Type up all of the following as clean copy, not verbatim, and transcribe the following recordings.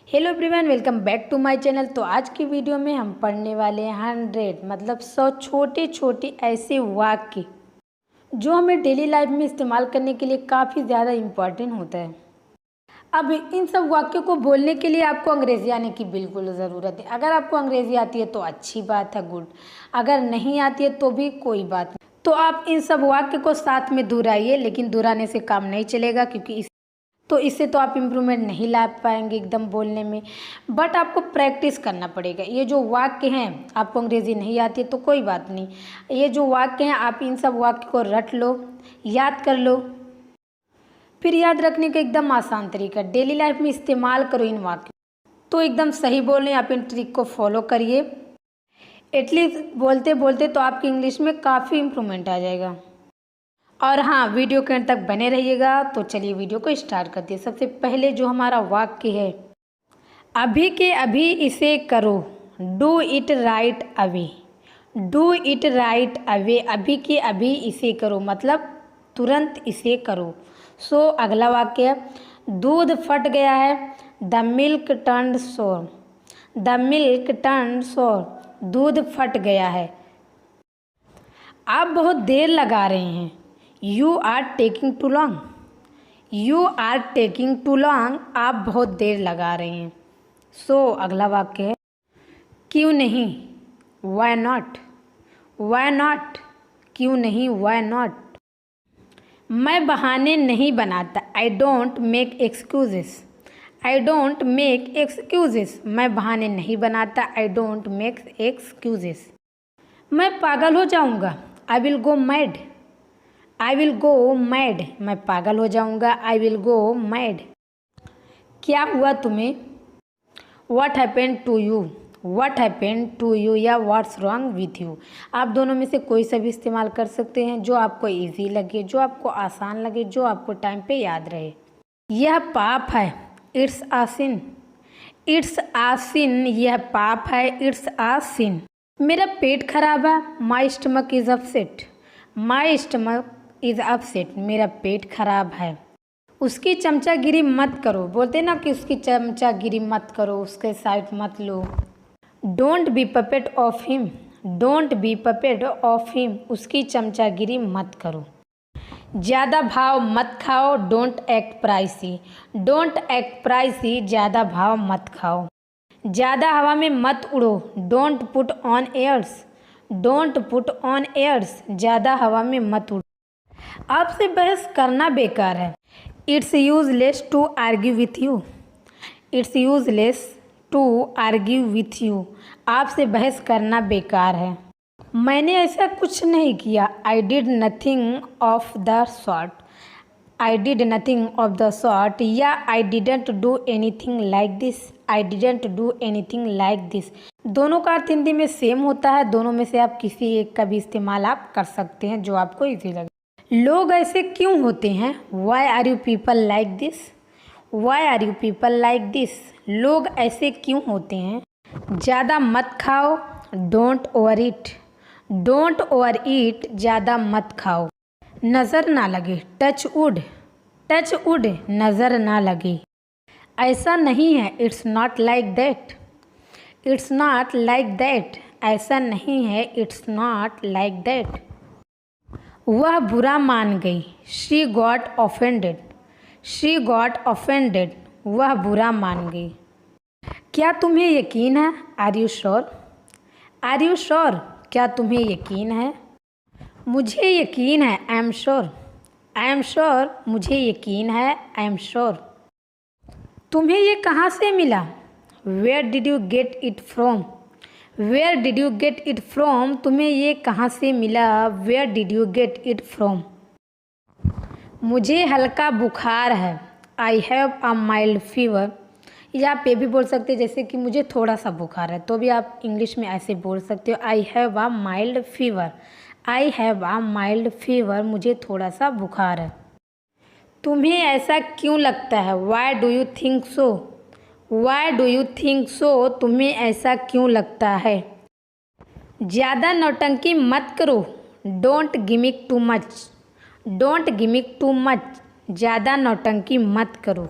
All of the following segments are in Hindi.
Hello everyone, welcome back to my channel. तो आज की वीडियो में हम पढ़ने वाले हैं 100 मतलब 100 छोटे छोटे ऐसे वाक्य जो हमें डेली लाइफ में इस्तेमाल करने के लिए काफ़ी ज़्यादा इम्पॉर्टेंट होता है। अब इन सब वाक्यों को बोलने के लिए आपको अंग्रेज़ी आने की बिल्कुल ज़रूरत है। अगर आपको अंग्रेज़ी आती है तो अच्छी बात है, गुड। अगर नहीं आती है तो भी कोई बात नहीं। तो आप इन सब वाक्य को साथ में दोहराइए, लेकिन दोहराने से काम नहीं चलेगा क्योंकि इससे तो आप इम्प्रूवमेंट नहीं ला पाएंगे एकदम बोलने में। बट आपको प्रैक्टिस करना पड़ेगा। ये जो वाक्य हैं, आपको अंग्रेज़ी नहीं आती है तो कोई बात नहीं, ये जो वाक्य हैं आप इन सब वाक्य को रट लो, याद कर लो। फिर याद रखने का एकदम आसान तरीका, डेली लाइफ में इस्तेमाल करो इन वाक्यों। तो एकदम सही बोल रहे हैं आप, इन ट्रिक को फॉलो करिए। एटलीस्ट बोलते बोलते तो आपकी इंग्लिश में काफ़ी इम्प्रूवमेंट आ जाएगा। और हाँ, वीडियो के अंत तक बने रहिएगा। तो चलिए वीडियो को स्टार्ट करते हैं। सबसे पहले जो हमारा वाक्य है, अभी के अभी इसे करो, do it right away. Do it right away, अभी के अभी इसे करो मतलब तुरंत इसे करो। सो अगला वाक्य है, दूध फट गया है, द मिल्क टर्न्ड सोर। द मिल्क टर्न्ड सोर, दूध फट गया है। आप बहुत देर लगा रहे हैं, you are taking too long. You are taking too long, आप बहुत देर लगा रहे हैं। सो अगला वाक्य है, क्यों नहीं, वाई नॉट। वाई नॉट, क्यों नहीं, वाई नॉट। मैं बहाने नहीं बनाता, I don't make excuses. I don't make excuses, मैं बहाने नहीं बनाता, आई डोंट मेक एक्सक्यूजेस। मैं पागल हो जाऊंगा, I will go mad. I will go mad, मैं पागल हो जाऊंगा, आई विल गो मैड। क्या हुआ तुम्हें, what happened to you. What happened to you या व्हाट्स रॉन्ग विथ यू। आप दोनों में से कोई सा भी इस्तेमाल कर सकते हैं, जो आपको इजी लगे, जो आपको आसान लगे, जो आपको टाइम पे याद रहे। यह पाप है, इट्स आ सिन। इट्स आ सिन, यह पाप है, इट्स आ सिन। मेरा पेट खराब है, my stomach is upset. My stomach is upset, मेरा पेट खराब है। उसकी चमचागिरी मत करो, बोलते ना कि उसकी चमचागिरी मत करो, उसके साइड मत लो। Don't be puppet of him. Don't be puppet of him, उसकी चमचागिरी मत करो। ज़्यादा भाव मत खाओ, don't act pricey. Don't act pricey, ज़्यादा भाव मत खाओ। ज़्यादा हवा में मत उड़ो, don't put on airs. Don't put on airs, ज़्यादा हवा में मत उड़ो। आपसे बहस करना बेकार है, it's useless to argue with you. It's useless to argue with you, आपसे बहस करना बेकार है। मैंने ऐसा कुछ नहीं किया, I did nothing of the sort. I did nothing of the sort या I didn't do anything like this. I didn't do anything like this. दोनों का अर्थ हिंदी में सेम होता है, दोनों में से आप किसी एक का भी इस्तेमाल आप कर सकते हैं जो आपको इजी लगे। लोग ऐसे क्यों होते हैं, why are you people like this. Why are you people like this, लोग ऐसे क्यों होते हैं। ज़्यादा मत खाओ, don't overeat. Don't overeat, ज़्यादा मत खाओ। नज़र ना लगे, टच वुड। टच वुड, नज़र ना लगे। ऐसा नहीं है, it's not like that. It's not like that, ऐसा नहीं है, इट्स नॉट लाइक दैट। वह बुरा मान गई, she got offended. She got offended, वह बुरा मान गई। क्या तुम्हें यकीन है, are you sure. Are you sure, क्या तुम्हें यकीन है। मुझे यकीन है, I am sure. I am sure, मुझे यकीन है, आई एम श्योर। तुम्हें ये कहाँ से मिला, where did you get it from. Where did you get it from, तुम्हें ये कहाँ से मिला, where did you get it from. मुझे हल्का बुखार है, I have a mild fever. या आप ये भी बोल सकते हैं जैसे कि मुझे थोड़ा सा बुखार है, तो भी आप इंग्लिश में ऐसे बोल सकते हो, आई have a mild fever. I have a mild fever, मुझे थोड़ा सा बुखार है। तुम्हें ऐसा क्यों लगता है, why do you think so. Why do you think so, तुम्हें ऐसा क्यों लगता है। ज़्यादा नौटंकी मत करो, don't gimmick too much. Don't gimmick too much, ज़्यादा नौटंकी मत करो।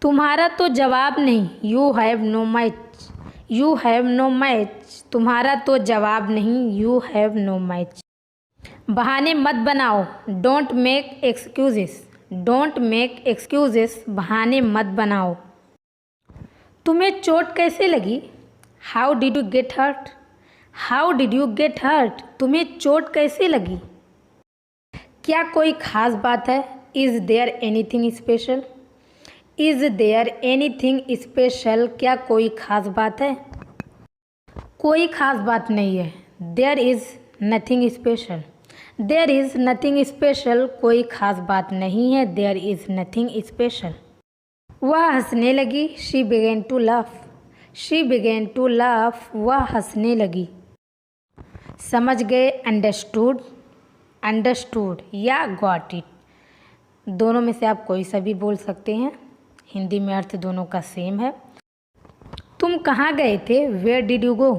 तुम्हारा तो जवाब नहीं, you have no match, you have no match, तुम्हारा तो जवाब नहीं, यू हैव नो मैच। बहाने मत बनाओ, don't make excuses, don't make excuses, बहाने मत बनाओ। तुम्हें चोट कैसे लगी, how did you get hurt, how did you get hurt, तुम्हें चोट कैसे लगी। क्या कोई ख़ास बात है, is there anything special, is there anything special, क्या कोई ख़ास बात है। कोई ख़ास बात नहीं है, there is nothing special, there is nothing special, कोई ख़ास बात नहीं है, देयर इज़ नथिंग स्पेशल। वह हंसने लगी, she began to laugh, she began to laugh, वह हंसने लगी। समझ गए, अंडरस्टूड, अंडरस्टूड या गॉट इट, दोनों में से आप कोई सा भी बोल सकते हैं, हिंदी में अर्थ दोनों का सेम है। तुम कहाँ गए थे, where did you go,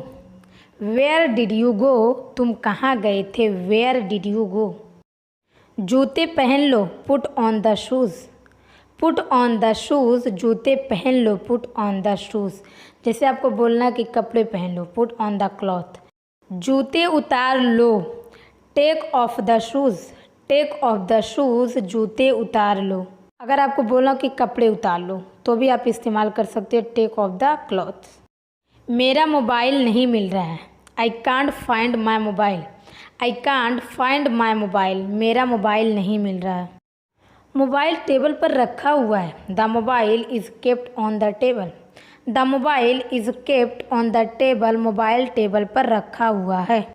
where did you go, तुम कहाँ गए थे, वेयर डिड यू गो। जूते पहन लो, put on the shoes, put on the shoes, जूते पहन लो, पुट ऑन द शूज़। जैसे आपको बोलना कि कपड़े पहन लो, पुट ऑन द क्लॉथ। जूते उतार लो, take off the shoes, take off the shoes, जूते उतार लो। अगर आपको बोलना कि कपड़े उतार लो तो भी आप इस्तेमाल कर सकते हो टेक ऑफ द क्लॉथ। मेरा मोबाइल नहीं मिल रहा है, I can't find my mobile, I can't find my mobile, मेरा मोबाइल नहीं मिल रहा है। मोबाइल टेबल पर रखा हुआ है, the mobile is kept on the table, the mobile is kept on the table, mobile table पर रखा हुआ है।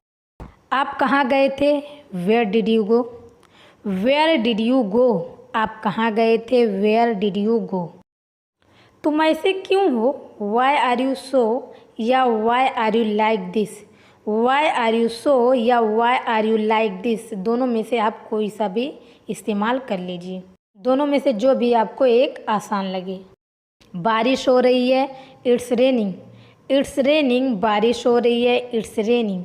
आप कहाँ गए थे, where did you go, where did you go, आप कहाँ गए थे, वेयर डिड यू गो। तुम ऐसे क्यों हो, वाई आर यू सो या why are you like this, why are you so या why are you like this, दोनों में से आप कोई सा भी इस्तेमाल कर लीजिए, दोनों में से जो भी आपको एक आसान लगे। बारिश हो रही है, इट्स रेनिंग, इट्स रेनिंग, बारिश हो रही है, इट्स रेनिंग।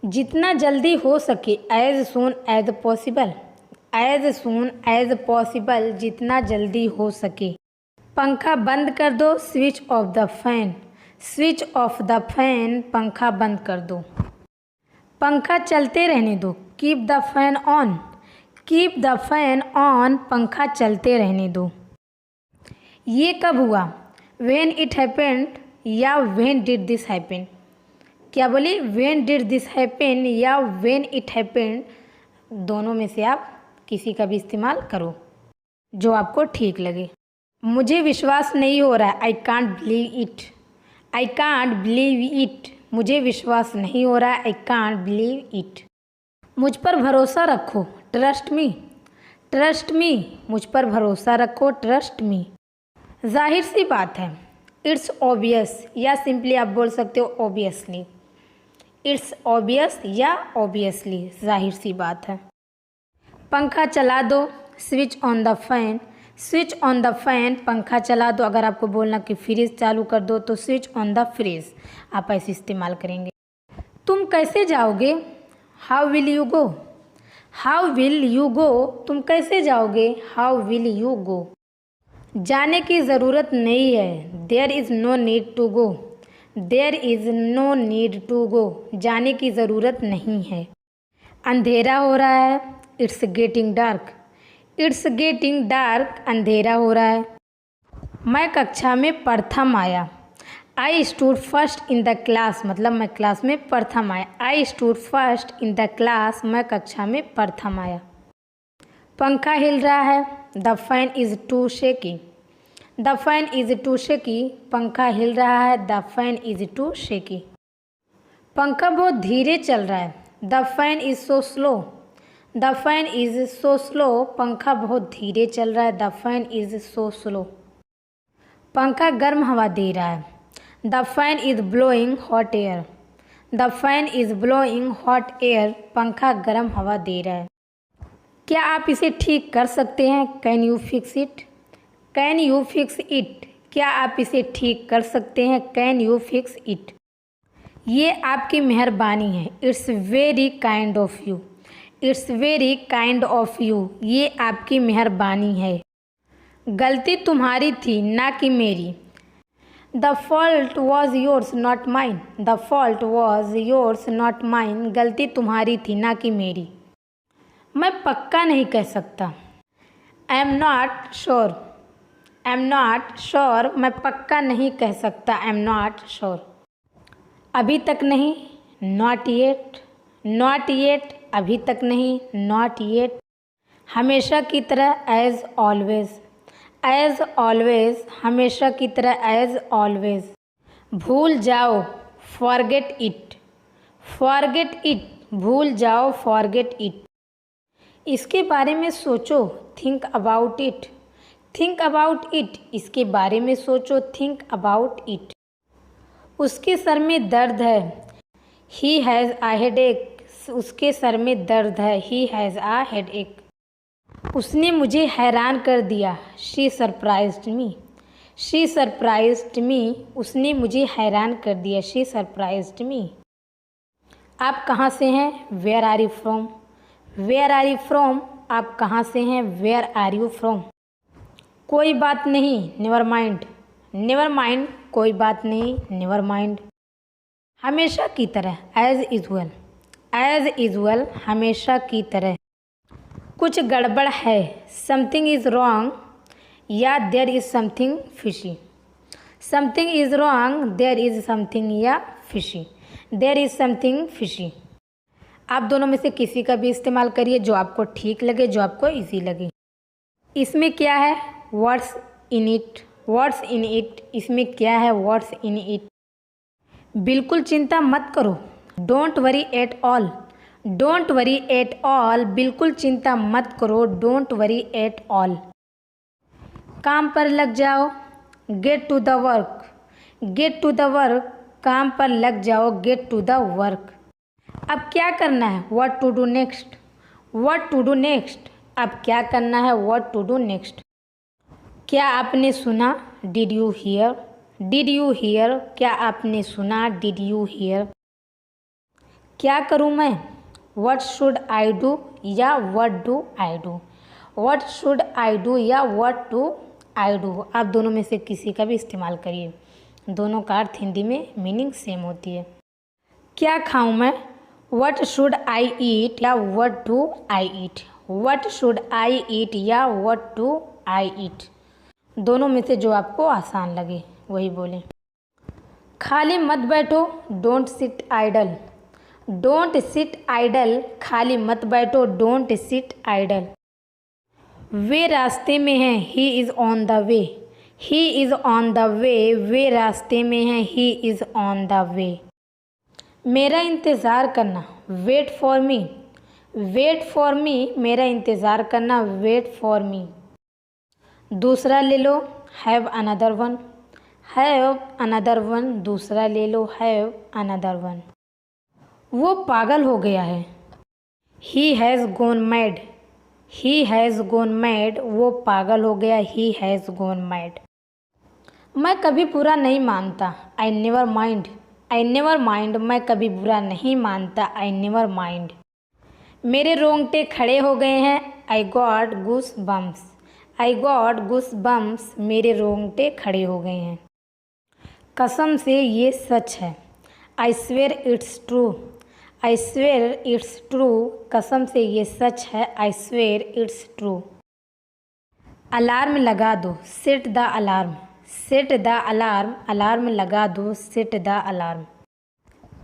जितना जल्दी हो सके, as soon as possible, as soon as possible, जितना जल्दी हो सके। पंखा बंद कर दो, switch off the fan, switch off the fan, पंखा बंद कर दो। पंखा चलते रहने दो, keep the fan on, keep the fan on, पंखा चलते रहने दो। ये कब हुआ, व्हेन इट हैपेंड या व्हेन डिड दिस हैपन, क्या बोली, व्हेन डिड दिस हैपन या व्हेन इट हैपेंड, दोनों में से आप किसी का भी इस्तेमाल करो जो आपको ठीक लगे। मुझे विश्वास नहीं हो रहा है, I can't believe it, I can't believe it, मुझे विश्वास नहीं हो रहा है, आई कांट बिलीव इट। मुझ पर भरोसा रखो, ट्रस्ट मी, ट्रस्ट मी, मुझ पर भरोसा रखो, ट्रस्ट मी। जाहिर सी बात है, इट्स ऑब्वियस या सिंपली आप बोल सकते हो ऑब्वियसली, इट्स ऑब्वियस या ऑब्वियसली, जाहिर सी बात है। पंखा चला दो, switch on the fan, switch on the fan, पंखा चला दो। अगर आपको बोलना कि फ्रिज चालू कर दो तो स्विच ऑन द फ्रिज, आप ऐसे इस्तेमाल करेंगे। तुम कैसे जाओगे, how will you go, how will you go, तुम कैसे जाओगे, हाउ विल यू गो। जाने की ज़रूरत नहीं है, there is no need to go, there is no need to go, जाने की ज़रूरत नहीं है। अंधेरा हो रहा है, it's getting dark, it's getting dark, अंधेरा हो रहा है। मैं कक्षा में प्रथम आया, I stood first in the class, मतलब मैं क्लास में प्रथम आया, I stood first in the class, मैं कक्षा में प्रथम आया। पंखा हिल रहा है, the fan is too shaky, the fan is too shaky, पंखा हिल रहा है, the fan is too shaky. पंखा बहुत धीरे चल रहा है, the fan is so slow, the fan is so slow, पंखा बहुत धीरे चल रहा है, the fan is so slow. पंखा गर्म हवा दे रहा है, the fan is blowing hot air, the fan is blowing hot air, पंखा गर्म हवा दे रहा है। क्या आप इसे ठीक कर सकते हैं, can you fix it, can you fix it, क्या आप इसे ठीक कर सकते हैं, कैन यू फिक्स इट। ये आपकी मेहरबानी है, it's very kind of you, it's very kind of you, ये आपकी मेहरबानी है। गलती तुम्हारी थी ना कि मेरी। The fault was yours not mine. The fault was yours not mine. गलती तुम्हारी थी ना कि मेरी। मैं पक्का नहीं कह सकता। I am not sure. I am not sure. मैं पक्का नहीं कह सकता। I am not sure. अभी तक नहीं, नॉट येट। नॉट येट, अभी तक नहीं, नॉट येट। हमेशा की तरह, एज ऑलवेज। एज ऑलवेज, हमेशा की तरह, एज ऑलवेज। भूल जाओ, फॉरगेट इट। फॉरगेट इट, भूल जाओ, फॉरगेट इट। इसके बारे में सोचो, think about it. Think about it, इसके बारे में सोचो, थिंक अबाउट इट। उसके सर में दर्द है, ही हैज़ आ हेडेक। उसके सर में दर्द है, ही हैज़ आ हेडेक। उसने मुझे हैरान कर दिया, she surprised me. She surprised me, उसने मुझे हैरान कर दिया, शी सरप्राइज्ड मी। आप कहाँ से हैं, where are you from. Where are you from, आप कहाँ से हैं, वेयर आर यू फ्रॉम। कोई बात नहीं, नेवर माइंड। नेवर माइंड, कोई बात नहीं, नेवर माइंड। हमेशा की तरह, एज यूजुअल। एज यूजुअल, हमेशा की तरह। कुछ गड़बड़ है, समथिंग इज़ रॉन्ग या there is something fishy. Something is wrong, there is something या fishy. There is something fishy. आप दोनों में से किसी का भी इस्तेमाल करिए जो आपको ठीक लगे, जो आपको इजी लगे। इसमें क्या है, what's in it. What's in it, इसमें क्या है, व्हाट्स इन इट। बिल्कुल चिंता मत करो, don't worry at all. Don't worry at all, बिल्कुल चिंता मत करो, डोंट वरी एट ऑल। काम पर लग जाओ, get to the work. Get to the work, काम पर लग जाओ, गेट टू द वर्क। अब क्या करना है, what to do next. What to do next, अब क्या करना है, व्हाट टू डू नेक्स्ट। क्या आपने सुना, did you here. Did you here, क्या आपने सुना, डिड यू हियर। क्या करूँ मैं, व्हाट शुड आई डू या what do I do. What should I do या व्हाट डू आई डू। आप दोनों में से किसी का भी इस्तेमाल करिए, दोनों का अर्थ हिंदी में मीनिंग सेम होती है। क्या खाऊं मैं, व्हाट शुड आई ईट या what do I eat. What should I eat या व्हाट डू आई ईट। दोनों में से जो आपको आसान लगे वही बोलें। खाली मत बैठो, don't sit idle. Don't sit idle, खाली मत बैठो, डोंट सिट आइडल। वे रास्ते में हैं, he is on the way. He is on the way, वे रास्ते में हैं, he is on the way. मेरा इंतज़ार करना, wait for me. Wait for me, मेरा इंतज़ार करना, वेट फॉर मी। दूसरा ले लो, have another one. Have another one, दूसरा ले लो, हैव अनदर वन। वो पागल हो गया है, he has gone mad. He has gone mad, वो पागल हो गया, ही हैज़ गोन मैड। मैं कभी बुरा नहीं मानता, I never mind. I never mind, मैं कभी बुरा नहीं मानता, आई नेवर माइंड। मेरे रोंगटे खड़े हो गए हैं, I got goose bumps. I got goose bumps, मेरे रोंगटे खड़े हो गए हैं। कसम से ये सच है, I swear it's true. I swear it's true, कसम से ये सच है, I swear it's true. Alarm लगा दो, set the alarm. Set the alarm, alarm लगा दो, सेट द अलार्म।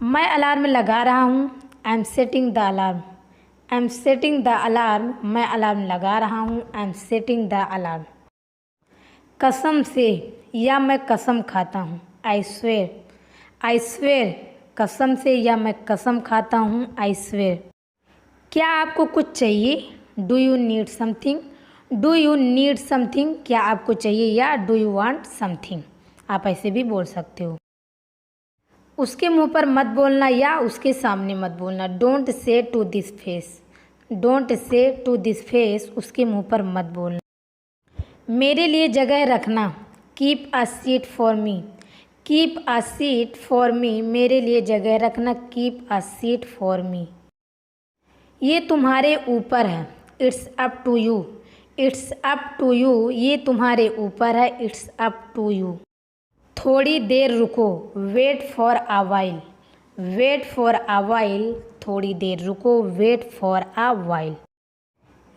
मैं अलार्म लगा रहा हूँ, I am setting the alarm. I am setting the alarm, मैं अलार्म लगा रहा हूँ, I am setting the alarm. कसम से या मैं कसम खाता हूँ, आई स्वेयर। आई स्वेयर, कसम से या मैं कसम खाता हूँ, आई स्वेयर। क्या आपको कुछ चाहिए, do you need something. Do you need something, क्या आपको चाहिए या डू यू वांट समथिंग, आप ऐसे भी बोल सकते हो। उसके मुंह पर मत बोलना या उसके सामने मत बोलना, don't say to this face. Don't say to this face, उसके मुंह पर मत बोलना। मेरे लिए जगह रखना, keep a seat for me. Keep a seat for me, मेरे लिए जगह रखना, keep a seat for me. ये तुम्हारे ऊपर है, it's up to you. It's up to you, ये तुम्हारे ऊपर है, इट्स अप टू यू। थोड़ी देर रुको, wait for a while, wait for a while, थोड़ी देर रुको, वेट फॉर अ वाइल।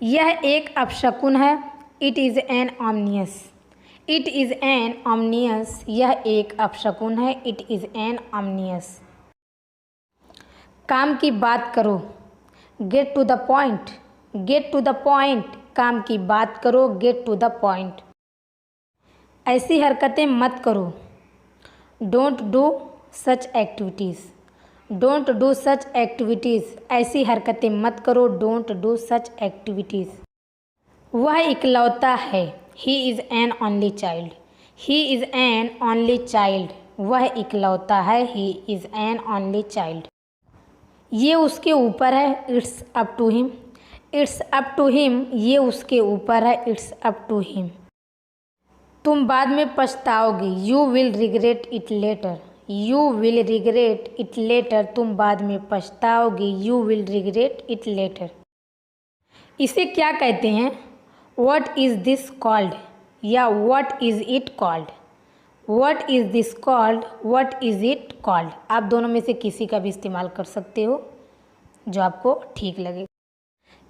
यह एक अपशकुन है, it is an ominous, it is an ominous, यह एक अपशकुन है, इट इज़ एन ऑमनियस। काम की बात करो, get to the point, get to the point, काम की बात करो, गेट टू द पॉइंट। ऐसी हरकतें मत करो, don't do such activities, don't do such activities, ऐसी हरकतें मत करो, डोंट डू सच एक्टिविटीज़। वह इकलौता है, he is an only child, he is an only child, वह इकलौता है, he is an only child. ये उसके ऊपर है, it's up to him, it's up to him, ये उसके ऊपर है, इट्स अप टू हिम। तुम बाद में पछताओगे, you will regret it later, you will regret it later, तुम बाद में पछताओगे, you will regret it later. इसे क्या कहते हैं, व्हाट इज़ दिस कॉल्ड, या what is it called, what is this called, what is it called. आप दोनों में से किसी का भी इस्तेमाल कर सकते हो जो आपको ठीक लगे।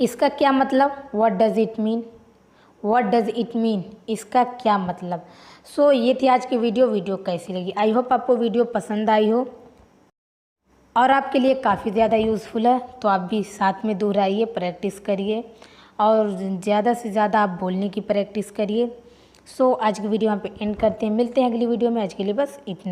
इसका क्या मतलब, what does it mean, what does it mean, इसका क्या मतलब। सो ये थी आज की वीडियो कैसी लगी, आई होप आपको वीडियो पसंद आई हो और आपके लिए काफ़ी ज़्यादा यूज़फुल है। तो आप भी साथ में दोहराइए, प्रैक्टिस करिए और ज़्यादा से ज़्यादा आप बोलने की प्रैक्टिस करिए। सो आज की वीडियो यहाँ पे एंड करते हैं, मिलते हैं अगली वीडियो में। आज के लिए बस इतना।